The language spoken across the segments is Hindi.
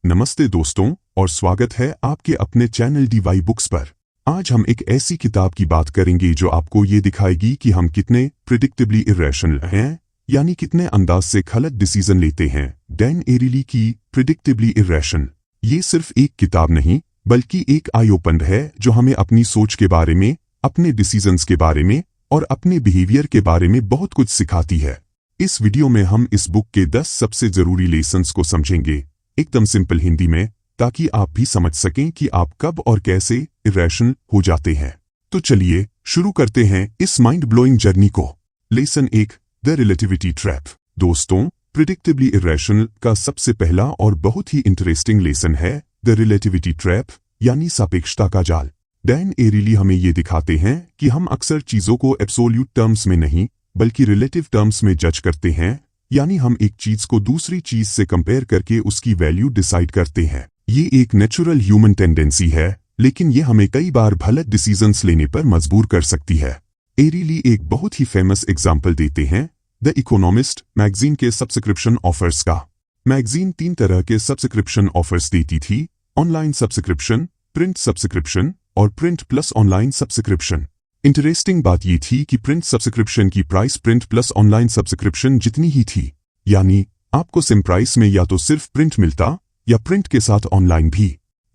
नमस्ते दोस्तों और स्वागत है आपके अपने चैनल DY बुक्स पर। आज हम एक ऐसी किताब की बात करेंगे जो आपको ये दिखाएगी कि हम कितने प्रिडिक्टेबली इरेशनल हैं, यानी कितने अंदाज से गलत डिसीजन लेते हैं। डैन एरिली की प्रिडिक्टेबली इरेशनल ये सिर्फ एक किताब नहीं बल्कि एक आई ओपनर है जो हमें अपनी सोच के बारे में, अपने डिसीजंस के बारे में और अपने बिहेवियर के बारे में बहुत कुछ सिखाती है। इस वीडियो में हम इस बुक के 10 सबसे जरूरी लेसन्स को समझेंगे एकदम सिंपल हिंदी में, ताकि आप भी समझ सकें कि आप कब और कैसे इरेशनल हो जाते हैं। तो चलिए शुरू करते हैं इस माइंड ब्लोइंग जर्नी को। Lesson 1, the relativity trap. दोस्तों, प्रिडिक्टेबली इरेशनल का सबसे पहला और बहुत ही इंटरेस्टिंग लेसन है द रिलेटिविटी ट्रैप, यानी सापेक्षता का जाल। डैन एरिली हमें ये दिखाते हैं कि हम अक्सर चीजों को एब्सोल्यूट टर्म्स में नहीं बल्कि रिलेटिव टर्म्स में जज करते हैं, यानी हम एक चीज को दूसरी चीज से कंपेयर करके उसकी वैल्यू डिसाइड करते हैं। ये एक नेचुरल ह्यूमन टेंडेंसी है, लेकिन ये हमें कई बार गलत डिसीजंस लेने पर मजबूर कर सकती है। एरिली एक बहुत ही फेमस एग्जाम्पल देते हैं द इकोनॉमिस्ट मैगजीन के सब्सक्रिप्शन ऑफर्स का। मैगजीन 3 तरह के सब्सक्रिप्शन ऑफर्स देती थी: ऑनलाइन सब्सक्रिप्शन, प्रिंट सब्सक्रिप्शन और print plus online subscription. Interesting बात ये थी कि प्रिंट सब्सक्रिप्शन की price print plus online subscription जितनी ही थी, यानी आपको सेम प्राइस में या तो सिर्फ प्रिंट मिलता या प्रिंट के साथ ऑनलाइन भी।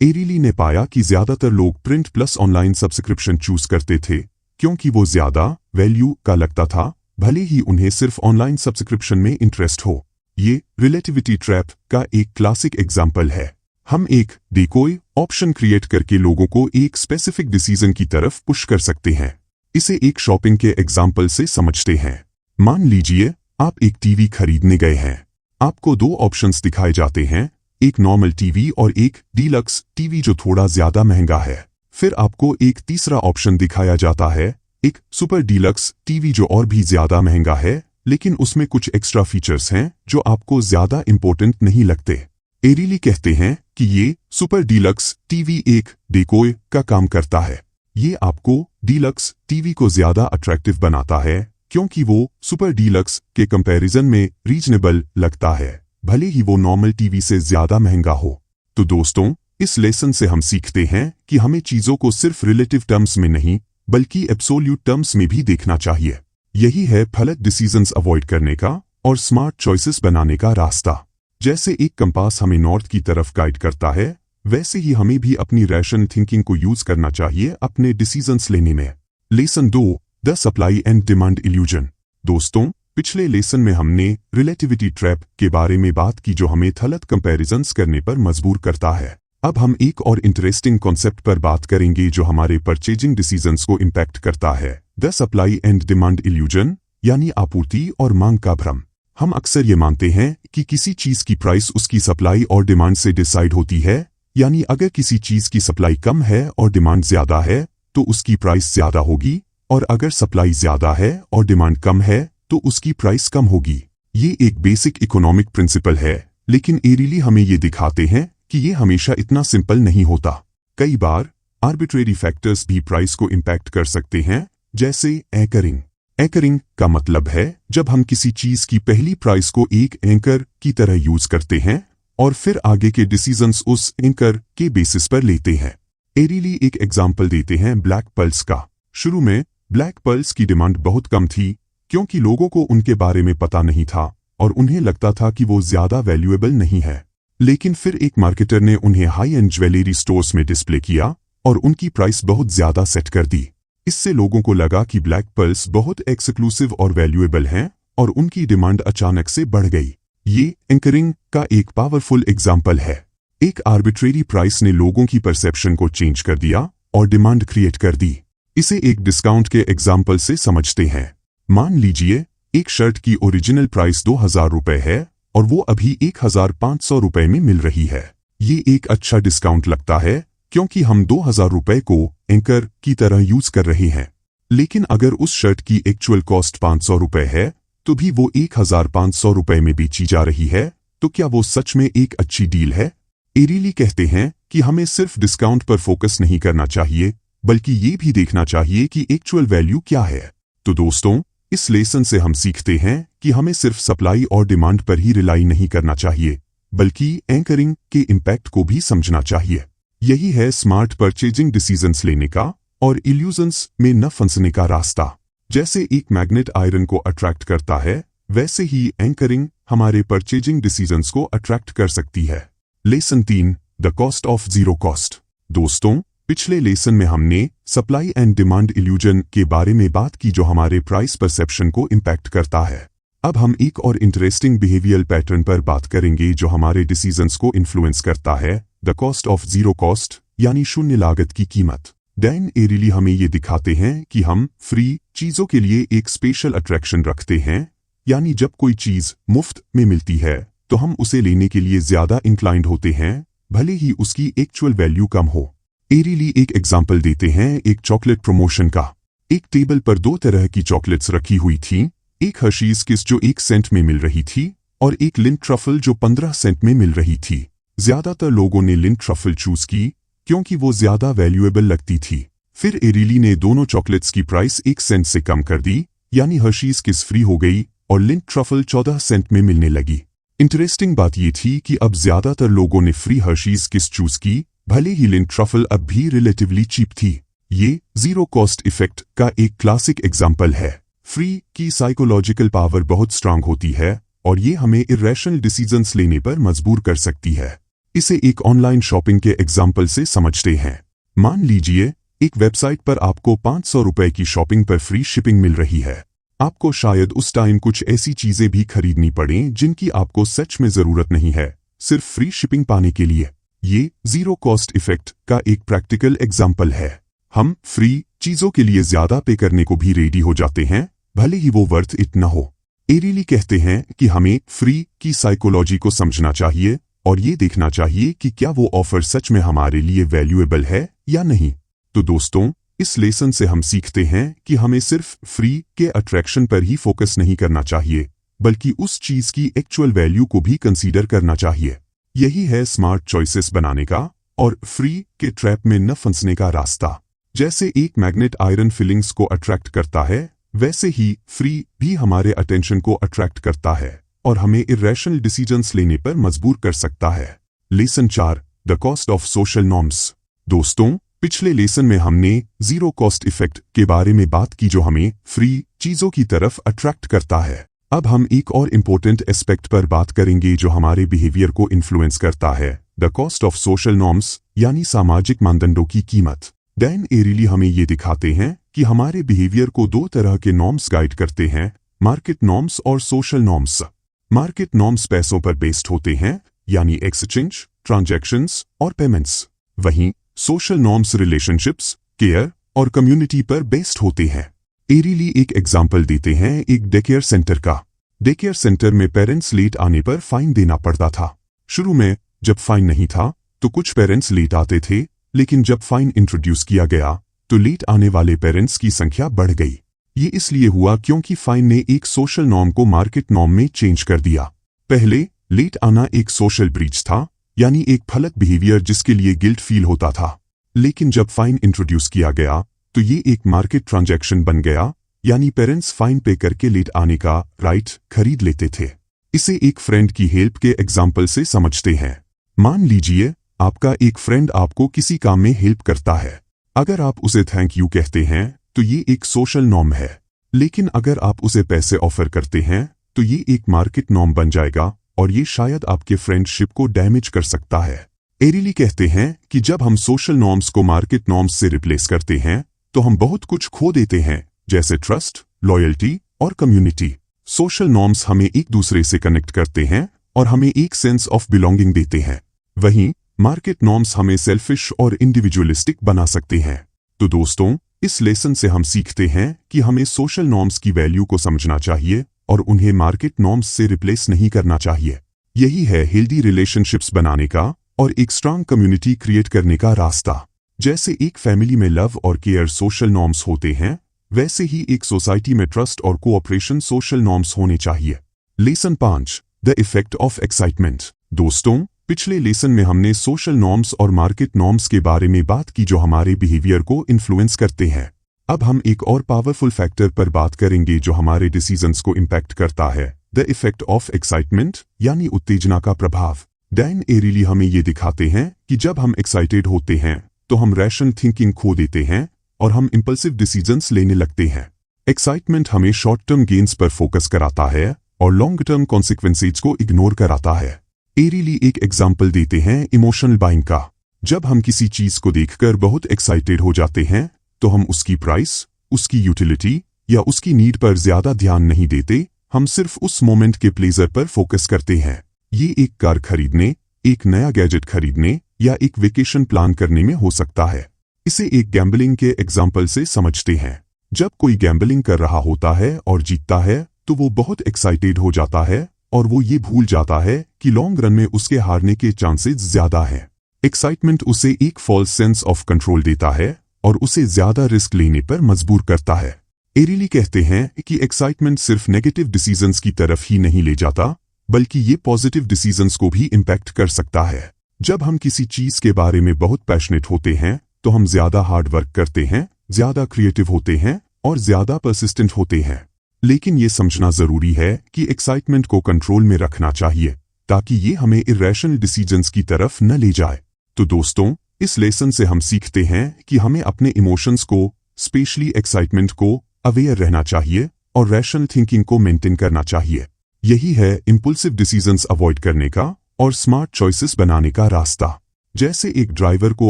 एरिली ने पाया कि ज्यादातर लोग print plus online subscription choose करते थे क्योंकि वो ज्यादा वैल्यू का लगता था, भले ही उन्हें सिर्फ ऑनलाइन सब्सक्रिप्शन में इंटरेस्ट हो। ये रिलेटिविटी ट्रैप का एक क्लासिक एग्जाम्पल है। हम एक डिकोय ऑप्शन क्रिएट करके लोगों को एक स्पेसिफिक डिसीजन की तरफ पुश कर सकते हैं। इसे एक शॉपिंग के एग्जाम्पल से समझते हैं। मान लीजिए आप एक टीवी खरीदने गए हैं। आपको 2 ऑप्शंस दिखाए जाते हैं, एक नॉर्मल टीवी और एक डीलक्स टीवी जो थोड़ा ज्यादा महंगा है। फिर आपको एक तीसरा ऑप्शन दिखाया जाता है, एक सुपर डीलक्स टीवी जो और भी ज्यादा महंगा है, लेकिन उसमें कुछ एक्स्ट्रा फीचर्स हैं जो आपको ज्यादा इंपॉर्टेंट नहीं लगते। एरिली कहते हैं कि ये सुपर डीलक्स टीवी एक डिकोय का काम करता है। ये आपको डीलक्स टीवी को ज्यादा अट्रैक्टिव बनाता है क्योंकि वो सुपर डीलक्स के कंपैरिजन में रीजनेबल लगता है, भले ही वो नॉर्मल टीवी से ज्यादा महंगा हो। तो दोस्तों, इस लेसन से हम सीखते हैं कि हमें चीजों को सिर्फ रिलेटिव टर्म्स में नहीं बल्कि एब्सोल्यूट टर्म्स में भी देखना चाहिए। यही है गलत डिसीजंस अवॉइड करने का और स्मार्ट चॉइसेस बनाने का रास्ता। जैसे एक कंपास हमें नॉर्थ की तरफ गाइड करता है, वैसे ही हमें भी अपनी रैशनल थिंकिंग को यूज करना चाहिए अपने डिसीजंस लेने में। Lesson 2, the supply and demand illusion. दोस्तों, पिछले लेसन में हमने रिलेटिविटी ट्रैप के बारे में बात की जो हमें गलत कंपैरिजंस करने पर मजबूर करता है। अब हम एक और इंटरेस्टिंग कॉन्सेप्ट पर बात करेंगे जो हमारे परचेजिंग डिसीजंस को इम्पैक्ट करता है, the supply and demand illusion, यानी आपूर्ति और मांग का भ्रम। हम अक्सर ये मानते हैं कि किसी चीज की प्राइस उसकी सप्लाई और डिमांड से डिसाइड होती है, यानी अगर किसी चीज की सप्लाई कम है और डिमांड ज्यादा है तो उसकी प्राइस ज्यादा होगी, और अगर सप्लाई ज्यादा है और डिमांड कम है तो उसकी प्राइस कम होगी। ये एक बेसिक इकोनॉमिक प्रिंसिपल है, लेकिन एरिली हमें ये दिखाते हैं कि ये हमेशा इतना सिंपल नहीं होता। कई बार आर्बिट्रेरी फैक्टर्स भी प्राइस को इम्पैक्ट कर सकते हैं, जैसे एंकरिंग। एंकरिंग का मतलब है जब हम किसी चीज की पहली प्राइस को एक एंकर की तरह यूज करते हैं और फिर आगे के डिसीजंस उस एंकर के बेसिस पर लेते हैं। एरिली एक एग्जाम्पल देते हैं ब्लैक पर्ल्स का। शुरू में ब्लैक पर्ल्स की डिमांड बहुत कम थी क्योंकि लोगों को उनके बारे में पता नहीं था और उन्हें लगता था कि वो ज्यादा वैल्यूएबल नहीं है। लेकिन फिर एक मार्केटर ने उन्हें हाई एंड ज्वेलरी स्टोर्स में डिस्प्ले किया और उनकी प्राइस बहुत ज्यादा सेट कर दी। इससे लोगों को लगा कि ब्लैक पर्ल्स बहुत एक्सक्लूसिव और वैल्यूएबल हैं और उनकी डिमांड अचानक से बढ़ गई। ये एंकरिंग का एक पावरफुल एग्जाम्पल है। एक आर्बिट्रेरी प्राइस ने लोगों की परसेप्शन को चेंज कर दिया और डिमांड क्रिएट कर दी। इसे एक डिस्काउंट के एग्जाम्पल से समझते हैं। मान लीजिए एक शर्ट की ओरिजिनल प्राइस 2000 रुपए है और वो अभी 1500 रुपए में मिल रही है। ये एक अच्छा डिस्काउंट लगता है क्योंकि हम 2000 रुपए को एंकर की तरह यूज कर रहे हैं। लेकिन अगर उस शर्ट की एक्चुअल कॉस्ट 500 रुपए है तो भी वो 1500 रुपए में बेची जा रही है, तो क्या वो सच में एक अच्छी डील है? एरिली कहते हैं कि हमें सिर्फ डिस्काउंट पर फोकस नहीं करना चाहिए बल्कि ये भी देखना चाहिए कि एक्चुअल वैल्यू क्या है। तो दोस्तों, इस लेसन से हम सीखते हैं कि हमें सिर्फ सप्लाई और डिमांड पर ही रिलाई नहीं करना चाहिए, बल्कि एंकरिंग के इम्पैक्ट को भी समझना चाहिए। यही है स्मार्ट परचेजिंग डिसीजंस लेने का और इल्यूजन्स में न फंसने का रास्ता। जैसे एक मैग्नेट आयरन को अट्रैक्ट करता है, वैसे ही एंकरिंग हमारे परचेजिंग डिसीजंस को अट्रैक्ट कर सकती है। Lesson 3, the cost of zero cost. दोस्तों, पिछले लेसन में हमने सप्लाई एंड डिमांड इल्यूजन के बारे में बात की जो हमारे प्राइस परसेप्शन को इम्पैक्ट करता है। अब हम एक और इंटरेस्टिंग बिहेवियरल पैटर्न पर बात करेंगे जो हमारे डिसीजंस को इन्फ्लुएंस करता है, the cost of zero cost यानी शून्य लागत की कीमत। डैन एरिली हमें ये दिखाते हैं कि हम फ्री चीजों के लिए एक स्पेशल अट्रैक्शन रखते हैं, यानी जब कोई चीज मुफ्त में मिलती है तो हम उसे लेने के लिए ज्यादा इंक्लाइंड होते हैं, भले ही उसकी एक्चुअल वैल्यू कम हो। एरिली एक एग्जाम्पल देते हैं एक चॉकलेट प्रमोशन का। एक टेबल पर 2 तरह की चॉकलेट्स रखी हुई थी, एक हर्शीज किस जो 1 सेंट में मिल रही थी और एक लिंट ट्रफल जो 15 सेंट में मिल रही थी। ज्यादातर लोगों ने लिंट ट्रफल चूज की क्योंकि वो ज्यादा वैल्यूएबल लगती थी। फिर एरिली ने दोनों चॉकलेट्स की प्राइस 1 सेंट से कम कर दी, यानी हर्शीज किस फ्री हो गई और लिंट ट्रफल 14 सेंट में मिलने लगी। इंटरेस्टिंग बात ये थी कि अब ज्यादातर लोगों ने फ्री हर्शीज किस चूज की, भले ही लिंट ट्रफल अब भी रिलेटिवली चीप थी। ये जीरो कॉस्ट इफेक्ट का एक क्लासिक एग्जाम्पल है। फ्री की साइकोलॉजिकल पावर बहुत स्ट्रांग होती है और ये हमें इर्रेशनल डिसीजंस लेने पर मजबूर कर सकती है। इसे एक ऑनलाइन शॉपिंग के एग्जाम्पल से समझते हैं। मान लीजिए एक वेबसाइट पर आपको 500 रुपए की शॉपिंग पर फ्री शिपिंग मिल रही है। आपको शायद उस टाइम कुछ ऐसी चीजें भी खरीदनी पड़े जिनकी आपको सच में जरूरत नहीं है, सिर्फ फ्री शिपिंग पाने के लिए। ये जीरो कॉस्ट इफेक्ट का एक प्रैक्टिकल एग्जाम्पल है। हम फ्री चीजों के लिए ज्यादा पे करने को भी रेडी हो जाते हैं, भले ही वो वर्थ इट न हो। एरिली कहते हैं कि हमें फ्री की साइकोलॉजी को समझना चाहिए और ये देखना चाहिए कि क्या वो ऑफर सच में हमारे लिए वैल्यूएबल है या नहीं। तो दोस्तों, इस लेसन से हम सीखते हैं कि हमें सिर्फ फ्री के अट्रैक्शन पर ही फोकस नहीं करना चाहिए, बल्कि उस चीज की एक्चुअल वैल्यू को भी कंसीडर करना चाहिए। यही है स्मार्ट चॉइसेस बनाने का और फ्री के ट्रैप में न फंसने का रास्ता। जैसे एक मैग्नेट आयरन फीलिंग्स को अट्रैक्ट करता है, वैसे ही फ्री भी हमारे अटेंशन को अट्रैक्ट करता है और हमें इर्रेशनल डिसीजंस लेने पर मजबूर कर सकता है। Lesson 4, the cost of social norms. दोस्तों, पिछले लेसन में हमने जीरो कॉस्ट इफेक्ट के बारे में बात की जो हमें फ्री चीजों की तरफ अट्रैक्ट करता है। अब हम एक और इम्पोर्टेंट एस्पेक्ट पर बात करेंगे जो हमारे बिहेवियर को इन्फ्लुएंस करता है, the cost of social norms यानी सामाजिक मानदंडों की कीमत। डैन एरिली हमें ये दिखाते हैं कि हमारे बिहेवियर को 2 तरह के नॉर्म्स गाइड करते हैं, मार्केट नॉर्म्स और सोशल नॉर्म्स। मार्केट नॉर्म्स पैसों पर बेस्ड होते हैं, यानी एक्सचेंज, ट्रांजैक्शंस और पेमेंट्स। वहीं सोशल नॉर्म्स रिलेशनशिप्स, केयर और कम्युनिटी पर बेस्ड होते हैं। एरिली एक एग्जाम्पल देते हैं एक डे केयर सेंटर का। डे केयर सेंटर में पेरेंट्स लेट आने पर फाइन देना पड़ता था। शुरू में जब फाइन नहीं था तो कुछ पेरेंट्स लेट आते थे, लेकिन जब फाइन इंट्रोड्यूस किया गया तो लेट आने वाले पेरेंट्स की संख्या बढ़ गई। ये इसलिए हुआ क्योंकि फाइन ने एक सोशल नॉर्म को मार्केट नॉर्म में चेंज कर दिया। पहले लेट आना एक सोशल ब्रीच था, यानी एक गलत बिहेवियर जिसके लिए गिल्ट फील होता था। लेकिन जब फाइन इंट्रोड्यूस किया गया तो ये एक मार्केट ट्रांजैक्शन बन गया, यानी पेरेंट्स फाइन पे करके लेट आने का राइट खरीद लेते थे। इसे एक फ्रेंड की हेल्प के एग्जाम्पल से समझते हैं। मान लीजिए आपका एक फ्रेंड आपको किसी काम में हेल्प करता है। अगर आप उसे थैंक यू कहते हैं तो ये एक सोशल नॉर्म है, लेकिन अगर आप उसे पैसे ऑफर करते हैं तो ये एक मार्केट नॉर्म बन जाएगा और ये शायद आपके फ्रेंडशिप को डैमेज कर सकता है। एरिली कहते हैं कि जब हम सोशल नॉर्म्स को मार्केट नॉर्म्स से रिप्लेस करते हैं तो हम बहुत कुछ खो देते हैं, जैसे ट्रस्ट, लॉयल्टी और कम्युनिटी। सोशल नॉर्म्स हमें एक दूसरे से कनेक्ट करते हैं और हमें एक सेंस ऑफ बिलोंगिंग देते हैं। वहीं मार्केट नॉर्म्स हमें सेल्फिश और इंडिविजुअलिस्टिक बना सकते हैं। तो दोस्तों, इस लेसन से हम सीखते हैं कि हमें सोशल नॉर्म्स की वैल्यू को समझना चाहिए और उन्हें मार्केट नॉर्म्स से रिप्लेस नहीं करना चाहिए। यही है हेल्दी रिलेशनशिप्स बनाने का और एक स्ट्रांग कम्युनिटी क्रिएट करने का रास्ता। जैसे एक फैमिली में लव और केयर सोशल नॉर्म्स होते हैं, वैसे ही एक सोसाइटी में ट्रस्ट और कोऑपरेशन सोशल नॉर्म्स होने चाहिए। Lesson 5, the effect of excitement. दोस्तों, पिछले लेसन में हमने सोशल नॉर्म्स और मार्केट नॉर्म्स के बारे में बात की जो हमारे बिहेवियर को इन्फ्लुएंस करते हैं। अब हम एक और पावरफुल फैक्टर पर बात करेंगे जो हमारे डिसीजंस को इम्पैक्ट करता है, द इफेक्ट ऑफ एक्साइटमेंट यानी उत्तेजना का प्रभाव। डैन एरिली हमें ये दिखाते हैं कि जब हम एक्साइटेड होते हैं तो हम रैशनल थिंकिंग खो देते हैं और हम इंपल्सिव डिसीजंस लेने लगते हैं। एक्साइटमेंट हमें शॉर्ट टर्म गेन्स पर फोकस कराता है और लॉन्ग टर्म कॉन्सिक्वेंसेज को इग्नोर कराता है। एरिली एक एग्जाम्पल देते हैं इमोशनल बाइंग का। जब हम किसी चीज को देखकर बहुत एक्साइटेड हो जाते हैं तो हम उसकी प्राइस, उसकी यूटिलिटी या उसकी नीड पर ज्यादा ध्यान नहीं देते, हम सिर्फ उस मोमेंट के प्लेजर पर फोकस करते हैं। ये एक कार खरीदने, एक नया गैजेट खरीदने या एक वेकेशन प्लान करने में हो सकता है। इसे एक गैम्बलिंग के एग्जाम्पल से समझते हैं। जब कोई गैम्बलिंग कर रहा होता है और जीतता है तो वो बहुत एक्साइटेड हो जाता है और वो ये भूल जाता है कि लॉन्ग रन में उसके हारने के चांसेस ज्यादा हैं। एक्साइटमेंट उसे एक फॉल्स सेंस ऑफ कंट्रोल देता है और उसे ज्यादा रिस्क लेने पर मजबूर करता है। एरिली कहते हैं कि एक्साइटमेंट सिर्फ नेगेटिव डिसीजंस की तरफ ही नहीं ले जाता, बल्कि ये पॉजिटिव डिसीजंस को भी इम्पैक्ट कर सकता है। जब हम किसी चीज के बारे में बहुत पैशनेट होते हैं तो हम ज्यादा हार्ड वर्क करते हैं, ज्यादा क्रिएटिव होते हैं और ज्यादा परसिस्टेंट होते हैं। लेकिन ये समझना जरूरी है कि एक्साइटमेंट को कंट्रोल में रखना चाहिए ताकि ये हमें इरैशनल डिसीजंस की तरफ न ले जाए। तो दोस्तों, इस लेसन से हम सीखते हैं कि हमें अपने इमोशंस को, स्पेशली एक्साइटमेंट को, अवेयर रहना चाहिए और रैशनल थिंकिंग को मेंटेन करना चाहिए। यही है इंपल्सिव डिसीजंस अवॉइड करने का और स्मार्ट चॉइसेस बनाने का रास्ता। जैसे एक ड्राइवर को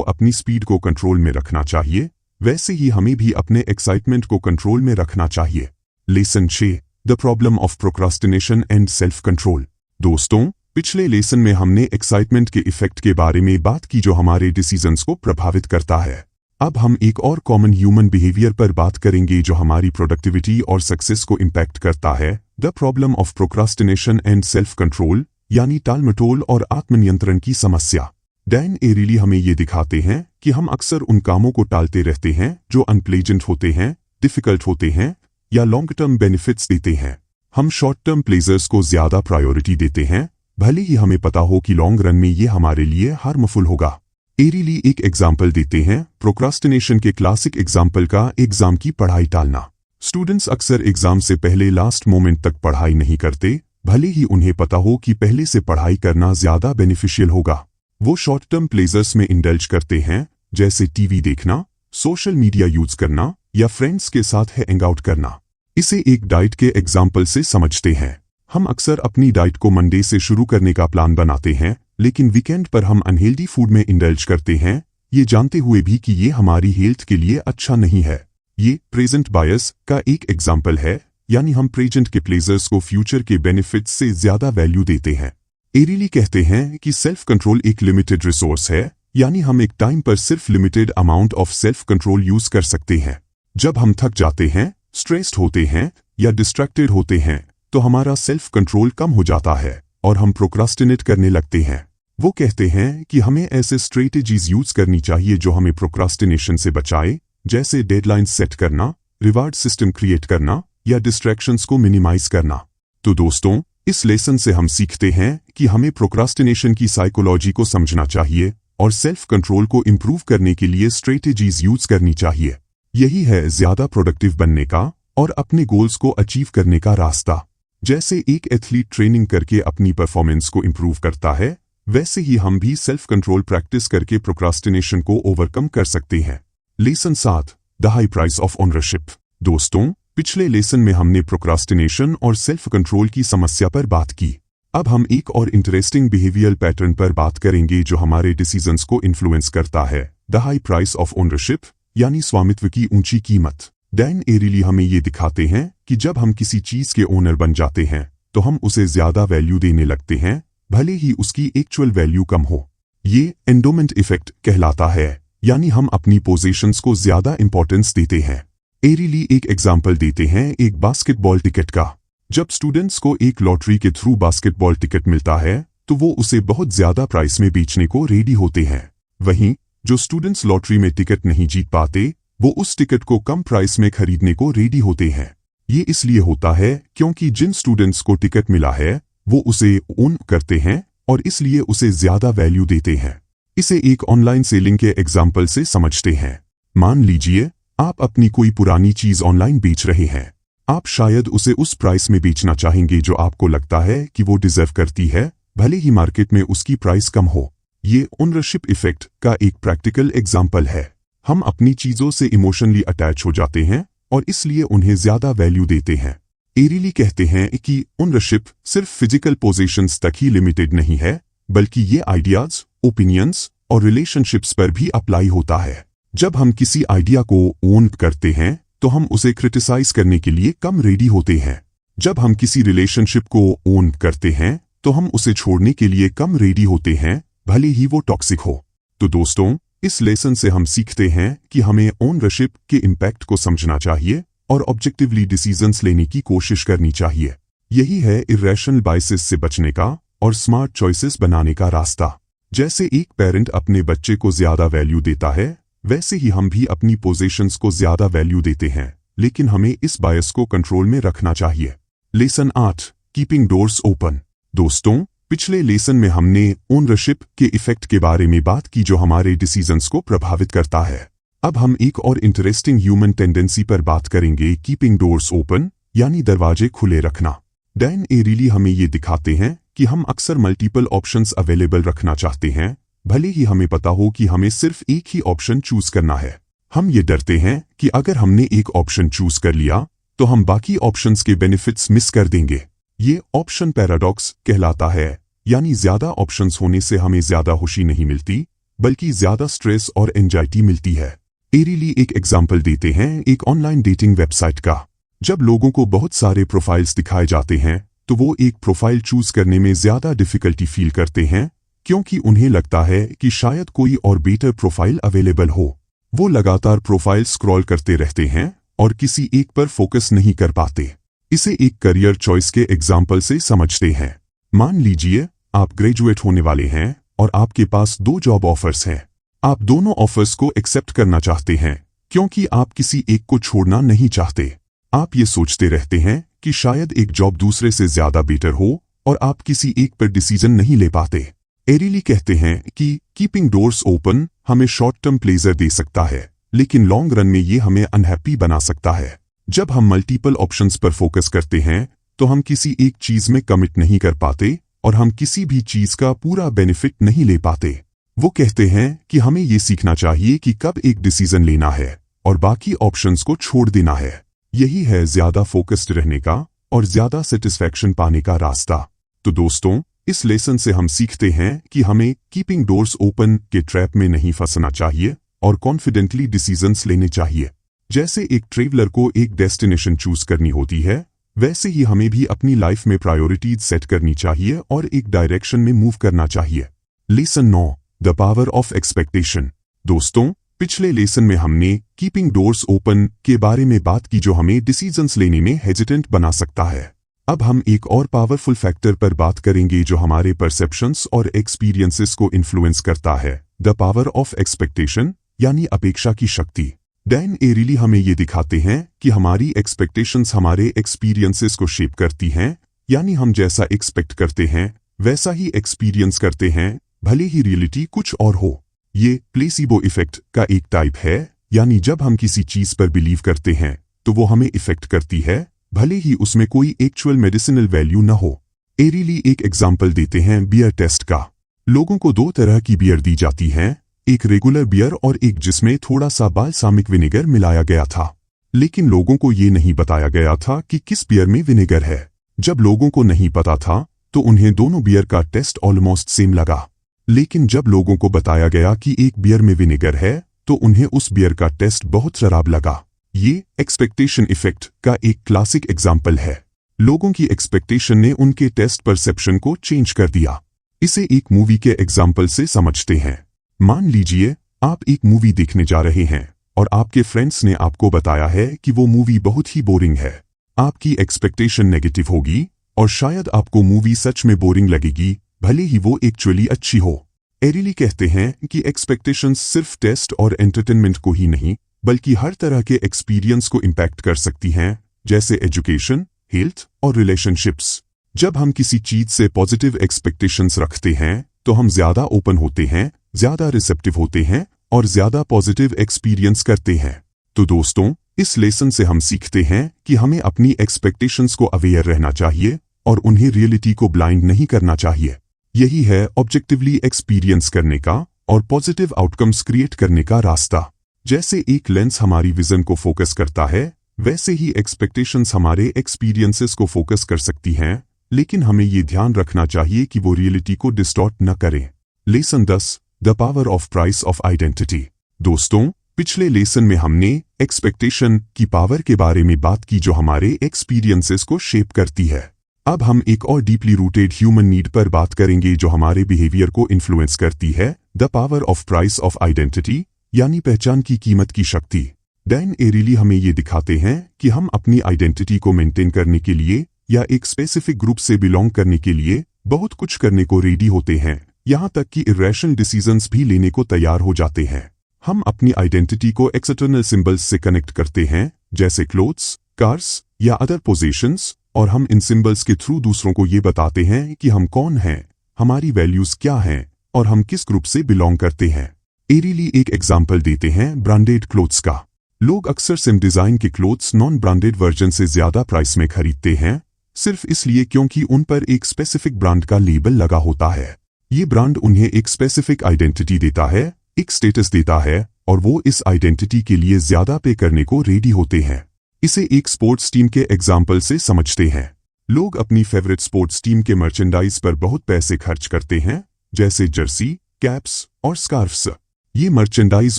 अपनी स्पीड को कंट्रोल में रखना चाहिए, वैसे ही हमें भी अपने एक्साइटमेंट को कंट्रोल में रखना चाहिए। Lesson 6, the problem of procrastination and self control. दोस्तों, पिछले लेसन में हमने एक्साइटमेंट के इफेक्ट के बारे में बात की जो हमारे डिसीजंस को प्रभावित करता है। अब हम एक और कॉमन ह्यूमन बिहेवियर पर बात करेंगे जो हमारी प्रोडक्टिविटी और सक्सेस को इम्पैक्ट करता है, the problem of procrastination and self control, यानी टालमटोल और आत्मनियंत्रण की समस्या। डैन एरिली हमें ये दिखाते हैं कि हम अक्सर उन कामों को टालते रहते हैं जो अनप्लेजेंट होते हैं, डिफिकल्ट होते हैं या लॉन्ग टर्म बेनिफिट्स देते हैं। हम शॉर्ट टर्म प्लेजर्स को ज्यादा प्रायोरिटी देते हैं, भले ही हमें पता हो कि लॉन्ग रन में ये हमारे लिए हार्मफुल होगा। एरिली एक एग्जाम्पल देते हैं प्रोक्रास्टिनेशन के क्लासिक एग्जाम्पल का, एग्जाम की पढ़ाई टालना। स्टूडेंट्स अक्सर एग्जाम से पहले लास्ट मोमेंट तक पढ़ाई नहीं करते, भले ही उन्हें पता हो कि पहले से पढ़ाई करना ज्यादा बेनिफिशियल होगा। वो शॉर्ट टर्म प्लेजर्स में इंडल्ज करते हैं, जैसे टीवी देखना, सोशल मीडिया यूज करना या फ्रेंड्स के साथ हैंग आउट करना। इसे एक डाइट के एग्जाम्पल से समझते हैं। हम अक्सर अपनी डाइट को मंडे से शुरू करने का प्लान बनाते हैं, लेकिन वीकेंड पर हम अनहेल्दी फूड में इंडल्ज करते हैं, ये जानते हुए भी कि ये हमारी हेल्थ के लिए अच्छा नहीं है। ये प्रेजेंट बायस का एक एग्जाम्पल है, यानी हम प्रेजेंट के प्लेजर्स को फ्यूचर के बेनिफिट्स से ज्यादा वैल्यू देते हैं। एरिली कहते हैं कि सेल्फ कंट्रोल एक लिमिटेड रिसोर्स है, यानी हम एक टाइम पर सिर्फ limited amount of self control use कर सकते हैं। जब हम थक जाते हैं, स्ट्रेस्ड होते हैं या डिस्ट्रैक्टेड होते हैं तो हमारा सेल्फ कंट्रोल कम हो जाता है और हम प्रोक्रास्टिनेट करने लगते हैं। वो कहते हैं कि हमें ऐसे स्ट्रेटेजीज यूज करनी चाहिए जो हमें प्रोक्रास्टिनेशन से बचाए, जैसे डेडलाइंस सेट करना, रिवार्ड सिस्टम क्रिएट करना या डिस्ट्रैक्शंस को मिनिमाइज करना। तो दोस्तों, इस लेसन से हम सीखते हैं कि हमें प्रोक्रास्टिनेशन की साइकोलॉजी को समझना चाहिए और सेल्फ कंट्रोल को इम्प्रूव करने के लिए स्ट्रेटेजीज यूज करनी चाहिए। यही है ज्यादा प्रोडक्टिव बनने का और अपने गोल्स को अचीव करने का रास्ता। जैसे एक एथलीट ट्रेनिंग करके अपनी परफॉर्मेंस को इम्प्रूव करता है, वैसे ही हम भी सेल्फ कंट्रोल प्रैक्टिस करके प्रोक्रास्टिनेशन को ओवरकम कर सकते हैं। Lesson 7, the high price of ownership. दोस्तों, पिछले लेसन में हमने प्रोक्रास्टिनेशन और सेल्फ कंट्रोल की समस्या पर बात की। अब हम एक और इंटरेस्टिंग बिहेवियरल पैटर्न पर बात करेंगे जो हमारे डिसीजंस को इन्फ्लुएंस करता है, the high price of ownership, यानी स्वामित्व की ऊंची कीमत। डैन एरिली हमें ये दिखाते हैं कि जब हम किसी चीज के ओनर बन जाते हैं तो हम उसे ज्यादा वैल्यू देने लगते हैं, भले ही उसकी एक्चुअल वैल्यू कम हो। ये एंडोमेंट इफेक्ट कहलाता है, यानी हम अपनी पोजीशंस को ज्यादा इंपॉर्टेंस देते हैं। एरिली एक एग्जाम्पल देते हैं एक बास्केटबॉल टिकट का। जब स्टूडेंट्स को एक लॉटरी के थ्रू बास्केटबॉल टिकट मिलता है तो वो उसे बहुत ज्यादा प्राइस में बेचने को रेडी होते हैं। वहीं जो स्टूडेंट्स लॉटरी में टिकट नहीं जीत पाते, वो उस टिकट को कम प्राइस में खरीदने को रेडी होते हैं। ये इसलिए होता है क्योंकि जिन स्टूडेंट्स को टिकट मिला है वो उसे ओन करते हैं और इसलिए उसे ज्यादा वैल्यू देते हैं। इसे एक ऑनलाइन सेलिंग के एग्जाम्पल से समझते हैं। मान लीजिए आप अपनी कोई पुरानी चीज ऑनलाइन बेच रहे हैं। आप शायद उसे उस प्राइस में बेचना चाहेंगे जो आपको लगता है कि वो डिजर्व करती है, भले ही मार्केट में उसकी प्राइस कम हो। ये ओनरशिप इफेक्ट का एक प्रैक्टिकल एग्जाम्पल है। हम अपनी चीजों से इमोशनली अटैच हो जाते हैं और इसलिए उन्हें ज्यादा वैल्यू देते हैं। एरिली कहते हैं कि ओनरशिप सिर्फ फिजिकल पोजीशंस तक ही लिमिटेड नहीं है, बल्कि ये आइडियाज, ओपिनियंस और रिलेशनशिप्स पर भी अप्लाई होता है। जब हम किसी आइडिया को ओन करते हैं तो हम उसे क्रिटिसाइज करने के लिए कम रेडी होते हैं। जब हम किसी रिलेशनशिप को ओन करते हैं तो हम उसे छोड़ने के लिए कम रेडी होते हैं, भले ही वो टॉक्सिक हो। तो दोस्तों, इस लेसन से हम सीखते हैं कि हमें ओनरशिप के इम्पैक्ट को समझना चाहिए और ऑब्जेक्टिवली डिसीजंस लेने की कोशिश करनी चाहिए। यही है इर्रेशनल बायसेस से बचने का और स्मार्ट चॉइसेस बनाने का रास्ता। जैसे एक पेरेंट अपने बच्चे को ज्यादा वैल्यू देता है, वैसे ही हम भी अपनी पोजीशंस को ज्यादा वैल्यू देते हैं, लेकिन हमें इस बायस को कंट्रोल में रखना चाहिए। Lesson 8, keeping doors open. दोस्तों, पिछले लेसन में हमने ओनरशिप के इफेक्ट के बारे में बात की जो हमारे डिसीजंस को प्रभावित करता है। अब हम एक और इंटरेस्टिंग ह्यूमन टेंडेंसी पर बात करेंगे, कीपिंग डोर्स ओपन, यानी दरवाजे खुले रखना। डैन एरिली हमें ये दिखाते हैं कि हम अक्सर मल्टीपल ऑप्शंस अवेलेबल रखना चाहते हैं, भले ही हमें पता हो कि हमें सिर्फ एक ही ऑप्शन चूज करना है। हम ये डरते हैं कि अगर हमने एक ऑप्शन चूज कर लिया तो हम बाकी ऑप्शंस के बेनिफिट्स मिस कर देंगे। ये ऑप्शन पैराडॉक्स कहलाता है, यानी ज्यादा ऑप्शंस होने से हमें ज्यादा खुशी नहीं मिलती, बल्कि ज्यादा स्ट्रेस और एंजाइटी मिलती है। एरिली एक एग्जाम्पल देते हैं एक ऑनलाइन डेटिंग वेबसाइट का। जब लोगों को बहुत सारे प्रोफाइल्स दिखाए जाते हैं तो वो एक प्रोफाइल चूज करने में ज्यादा डिफिकल्टी फील करते हैं, क्योंकि उन्हें लगता है कि शायद कोई और बेटर प्रोफाइल अवेलेबल हो। वो लगातार प्रोफाइल स्क्रॉल करते रहते हैं और किसी एक पर फोकस नहीं कर पाते। इसे एक करियर चॉइस के एग्जाम्पल से समझते हैं। मान लीजिए आप ग्रेजुएट होने वाले हैं और आपके पास 2 जॉब ऑफर्स हैं। आप दोनों ऑफर्स को एक्सेप्ट करना चाहते हैं क्योंकि आप किसी एक को छोड़ना नहीं चाहते। आप ये सोचते रहते हैं कि शायद एक जॉब दूसरे से ज्यादा बेटर हो और आप किसी एक पर डिसीजन नहीं ले पाते। एरिली कहते हैं कि कीपिंग डोर्स ओपन हमें शॉर्ट टर्म प्लेजर दे सकता है, लेकिन लॉन्ग रन में ये हमें अनहैप्पी बना सकता है। जब हम मल्टीपल ऑप्शंस पर फोकस करते हैं तो हम किसी एक चीज में कमिट नहीं कर पाते और हम किसी भी चीज का पूरा बेनिफिट नहीं ले पाते। वो कहते हैं कि हमें ये सीखना चाहिए कि कब एक डिसीजन लेना है और बाकी ऑप्शंस को छोड़ देना है। यही है ज्यादा फोकस्ड रहने का और ज्यादा सेटिस्फैक्शन पाने का रास्ता। तो दोस्तों, इस लेसन से हम सीखते हैं कि हमें कीपिंग डोर्स ओपन के ट्रैप में नहीं फंसना चाहिए और कॉन्फिडेंटली डिसीजंस लेने चाहिए। जैसे एक ट्रैवलर को एक डेस्टिनेशन चूज करनी होती है, वैसे ही हमें भी अपनी लाइफ में प्रायोरिटीज सेट करनी चाहिए और एक डायरेक्शन में मूव करना चाहिए। Lesson 9, the power of expectation. दोस्तों, पिछले लेसन में हमने कीपिंग डोर्स ओपन के बारे में बात की जो हमें डिसीजंस लेने में हेजिटेंट बना सकता है। अब हम एक और पावरफुल फैक्टर पर बात करेंगे जो हमारे परसेप्शंस और एक्सपीरियंसेस को इन्फ्लुएंस करता है, द पावर ऑफ एक्सपेक्टेशन, यानी अपेक्षा की शक्ति। डैन एरिली हमें ये दिखाते हैं कि हमारी एक्सपेक्टेशंस हमारे एक्सपीरियंसेस को शेप करती हैं, यानी हम जैसा एक्सपेक्ट करते हैं वैसा ही एक्सपीरियंस करते हैं, भले ही रियलिटी कुछ और हो। ये प्लेसिबो इफेक्ट का एक टाइप है, यानी जब हम किसी चीज पर बिलीव करते हैं तो वो हमें इफेक्ट करती है, भले ही उसमें कोई एक्चुअल मेडिसिनल वैल्यू न हो। एरिली एक एग्जाम्पल देते हैं बियर टेस्ट का। लोगों को 2 तरह की बियर दी जाती हैं, एक रेगुलर बियर और एक जिसमें थोड़ा सा बाल्सामिक विनेगर मिलाया गया था। लेकिन लोगों को ये नहीं बताया गया था कि किस बियर में विनेगर है। जब लोगों को नहीं पता था तो उन्हें दोनों बियर का टेस्ट ऑलमोस्ट सेम लगा, लेकिन जब लोगों को बताया गया कि एक बियर में विनेगर है तो उन्हें उस बियर का टेस्ट बहुत खराब लगा। ये एक्सपेक्टेशन इफेक्ट का एक क्लासिक एग्जाम्पल है। लोगों की एक्सपेक्टेशन ने उनके टेस्ट परसेप्शन को चेंज कर दिया। इसे एक मूवी के एग्जाम्पल से समझते हैं। मान लीजिए आप एक मूवी देखने जा रहे हैं और आपके फ्रेंड्स ने आपको बताया है कि वो मूवी बहुत ही बोरिंग है। आपकी एक्सपेक्टेशन नेगेटिव होगी और शायद आपको मूवी सच में बोरिंग लगेगी, भले ही वो एक्चुअली अच्छी हो। एरिली कहते हैं कि एक्सपेक्टेशंस सिर्फ टेस्ट और एंटरटेनमेंट को ही नहीं, बल्कि हर तरह के एक्सपीरियंस को इम्पैक्ट कर सकती हैं, जैसे एजुकेशन, हेल्थ और रिलेशनशिप्स। जब हम किसी चीज से पॉजिटिव एक्सपेक्टेशंस रखते हैं तो हम ज्यादा ओपन होते हैं, ज्यादा रिसेप्टिव होते हैं और ज्यादा पॉजिटिव एक्सपीरियंस करते हैं। तो दोस्तों, इस लेसन से हम सीखते हैं कि हमें अपनी एक्सपेक्टेशंस को अवेयर रहना चाहिए और उन्हें रियलिटी को ब्लाइंड नहीं करना चाहिए। यही है ऑब्जेक्टिवली एक्सपीरियंस करने का और पॉजिटिव आउटकम्स क्रिएट करने का रास्ता। जैसे एक लेंस हमारी विजन को फोकस करता है, वैसे ही एक्सपेक्टेशंस हमारे एक्सपीरियंसेस को फोकस कर सकती हैं, लेकिन हमें ये ध्यान रखना चाहिए कि वो रियलिटी को डिस्टॉर्ट न करें। Lesson 10, the power of price of identity. दोस्तों, पिछले लेसन में हमने एक्सपेक्टेशन की पावर के बारे में बात की जो हमारे एक्सपीरियंसेस को शेप करती है। अब हम एक और डीपली रूटेड ह्यूमन नीड पर बात करेंगे जो हमारे बिहेवियर को इन्फ्लुएंस करती है, the power of price of identity, यानी पहचान की कीमत की शक्ति। डैन एरिली हमें ये दिखाते हैं कि हम अपनी आइडेंटिटी को मेंटेन करने के लिए या एक स्पेसिफिक ग्रुप से बिलोंग करने के लिए बहुत कुछ करने को रेडी होते हैं, यहाँ तक कि इर्रेशनल डिसीजंस भी लेने को तैयार हो जाते हैं। हम अपनी आइडेंटिटी को एक्सटर्नल सिंबल्स से कनेक्ट करते हैं, जैसे क्लोथ्स, कार्स या अदर पोजीशंस, और हम इन सिंबल्स के थ्रू दूसरों को ये बताते हैं कि हम कौन हैं, हमारी वैल्यूज क्या हैं और हम किस ग्रुप से बिलोंग करते हैं। एरिली एक एग्जाम्पल देते हैं ब्रांडेड क्लोथ्स का। लोग अक्सर सेम डिजाइन के क्लोथ्स नॉन ब्रांडेड वर्जन से ज्यादा प्राइस में खरीदते हैं, सिर्फ इसलिए क्योंकि उन पर एक स्पेसिफिक ब्रांड का लेबल लगा होता है। ये ब्रांड उन्हें एक स्पेसिफिक आइडेंटिटी देता है, एक स्टेटस देता है, और वो इस आइडेंटिटी के लिए ज्यादा पे करने को रेडी होते हैं। इसे एक स्पोर्ट्स टीम के एग्जाम्पल से समझते हैं। लोग अपनी फेवरेट स्पोर्ट्स टीम के मर्चेंडाइज पर बहुत पैसे खर्च करते हैं, जैसे जर्सी, कैप्स और स्कार्फ्स। ये मर्चेंडाइज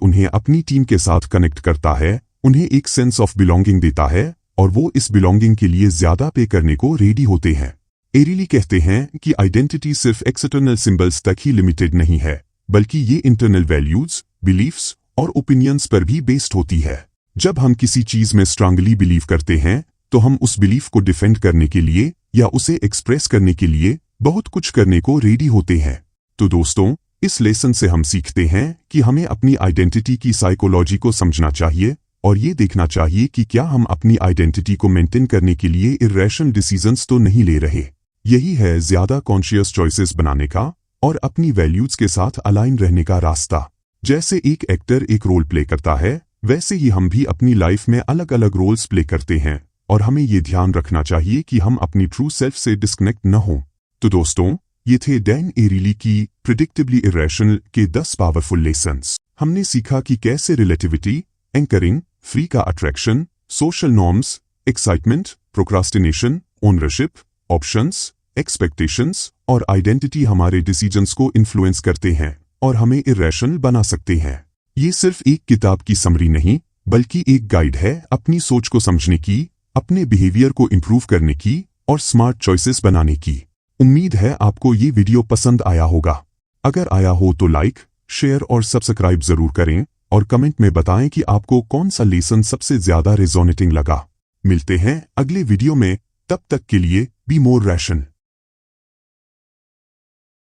उन्हें अपनी टीम के साथ कनेक्ट करता है, उन्हें एक सेंस ऑफ बिलोंगिंग देता है, और वो इस बिलोंगिंग के लिए ज्यादा पे करने को रेडी होते हैं। एरिली कहते हैं कि आइडेंटिटी सिर्फ एक्सटर्नल सिंबल्स तक ही लिमिटेड नहीं है, बल्कि ये इंटरनल वैल्यूज, बिलीफ्स और ओपिनियंस पर भी बेस्ड होती है। जब हम किसी चीज में स्ट्रांगली बिलीव करते हैं, तो हम उस बिलीफ को डिफेंड करने के लिए या उसे एक्सप्रेस करने के लिए बहुत कुछ करने को रेडी होते हैं। तो दोस्तों, इस लेसन से हम सीखते हैं कि हमें अपनी आइडेंटिटी की साइकोलॉजी को समझना चाहिए और ये देखना चाहिए कि क्या हम अपनी आइडेंटिटी को मेंटेन करने के लिए इर्रेशनल डिसीजंस तो नहीं ले रहे। यही है ज्यादा कॉन्शियस चॉइसेस बनाने का और अपनी वैल्यूज के साथ अलाइन रहने का रास्ता। जैसे एक एक्टर एक रोल प्ले करता है, वैसे ही हम भी अपनी लाइफ में अलग अलग रोल्स प्ले करते हैं, और हमें ये ध्यान रखना चाहिए कि हम अपनी ट्रू सेल्फ से डिस्कनेक्ट न हों। तो दोस्तों, ये थे डैन एरिली की प्रिडिक्टेबली इरेशनल के 10 पावरफुल लेसन्स। हमने सीखा कि कैसे रिलेटिविटी, एंकरिंग, फ्री का attraction, social norms, excitement, procrastination, ownership, options, expectations और आइडेंटिटी हमारे डिसीजंस को इन्फ्लुएंस करते हैं और हमें इरेशनल बना सकते हैं। ये सिर्फ एक किताब की समरी नहीं, बल्कि एक गाइड है अपनी सोच को समझने की, अपने बिहेवियर को इंप्रूव करने की और स्मार्ट चॉइसेस बनाने की। उम्मीद है आपको ये वीडियो पसंद आया होगा। अगर आया हो तो लाइक, शेयर और सब्सक्राइब जरूर करें और कमेंट में बताएं कि आपको कौन सा लेसन सबसे ज्यादा रेजोनेटिंग लगा। मिलते हैं अगले वीडियो में, तब तक के लिए बी मोर रैशनल।